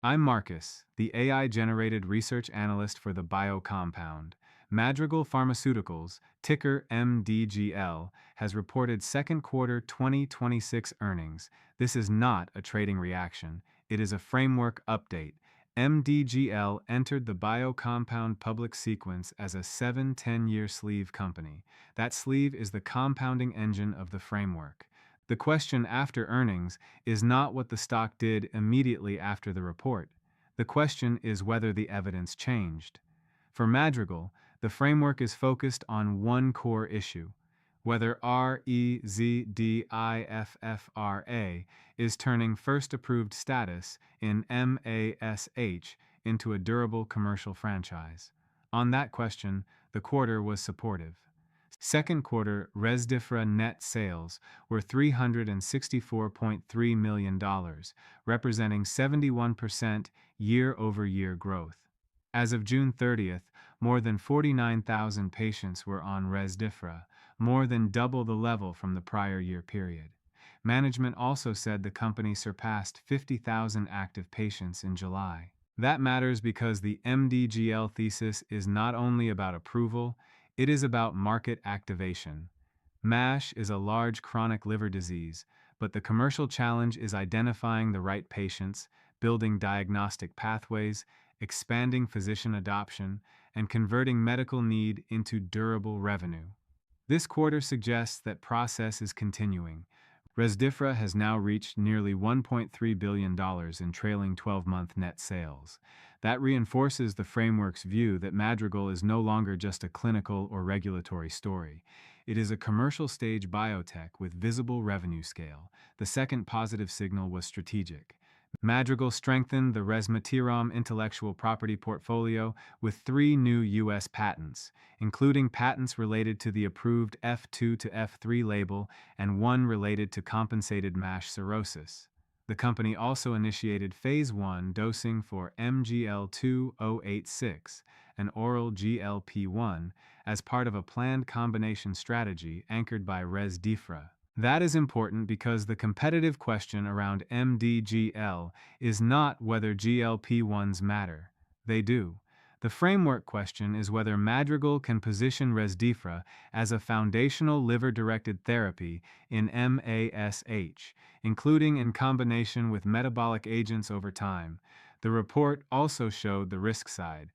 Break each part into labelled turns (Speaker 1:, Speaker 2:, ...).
Speaker 1: I'm Marcus, the AI-generated research analyst for the BioCompound. Madrigal Pharmaceuticals, ticker MDGL, has reported second quarter 2026 earnings. This is not a trading reaction, it is a framework update. MDGL entered the BioCompound public sequence as a 7-10-year sleeve company. That sleeve is the compounding engine of the framework. The question after earnings is not what the stock did immediately after the report. The question is whether the evidence changed. For Madrigal, the framework is focused on one core issue: whether Rezdiffra is turning first approved status in MASH into a durable commercial franchise. On that question, the quarter was supportive. Second quarter Rezdiffra net sales were $364.3 million, representing 71% year-over-year growth. As of June 30th, more than 49,000 patients were on Rezdiffra, more than double the level from the prior year period. Management also said the company surpassed 50,000 active patients in July. That matters because the MDGL thesis is not only about approval, it is about market activation. MASH is a large chronic liver disease, but the commercial challenge is identifying the right patients, building diagnostic pathways, expanding physician adoption, and converting medical need into durable revenue. This quarter suggests that process is continuing. Rezdiffra has now reached nearly $1.3 billion in trailing 12-month net sales. That reinforces the framework's view that Madrigal is no longer just a clinical or regulatory story. It is a commercial-stage biotech with visible revenue scale. The second positive signal was strategic. Madrigal strengthened the Resmetirom intellectual property portfolio with 3 new U.S. patents, including patents related to the approved F2 to F3 label and one related to compensated MASH cirrhosis. The company also initiated Phase 1 dosing for MGL-2086, an oral GLP-1, as part of a planned combination strategy anchored by Rezdiffra. That is important because the competitive question around MDGL is not whether GLP-1s matter. They do. The framework question is whether Madrigal can position Rezdiffra as a foundational liver-directed therapy in MASH, including in combination with metabolic agents over time. The report also showed the risk side.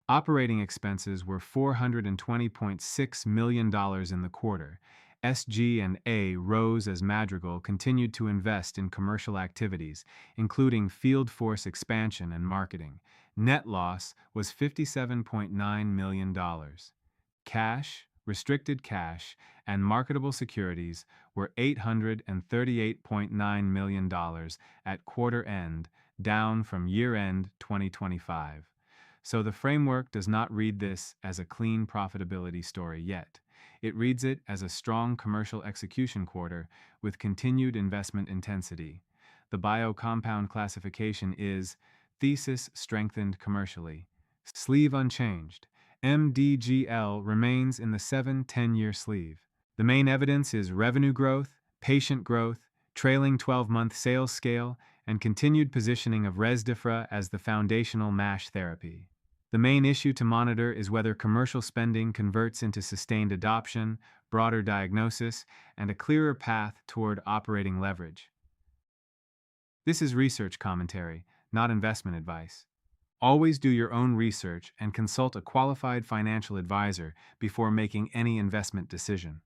Speaker 1: Operating expenses were $420.6 million in the quarter. SG&A rose as Madrigal continued to invest in commercial activities, including field force expansion and marketing. Net loss was $57.9 million. Cash, restricted cash, and marketable securities were $838.9 million at quarter end, down from year-end 2025. So the framework does not read this as a clean profitability story yet. It reads it as a strong commercial execution quarter with continued investment intensity. The BioCompound classification is thesis strengthened commercially. Sleeve unchanged. MDGL remains in the 7-10-year sleeve. The main evidence is revenue growth, patient growth, trailing 12-month sales scale, and continued positioning of Rezdiffra as the foundational MASH therapy. The main issue to monitor is whether commercial spending converts into sustained adoption, broader diagnosis, and a clearer path toward operating leverage. This is research commentary, not investment advice. Always do your own research and consult a qualified financial advisor before making any investment decision.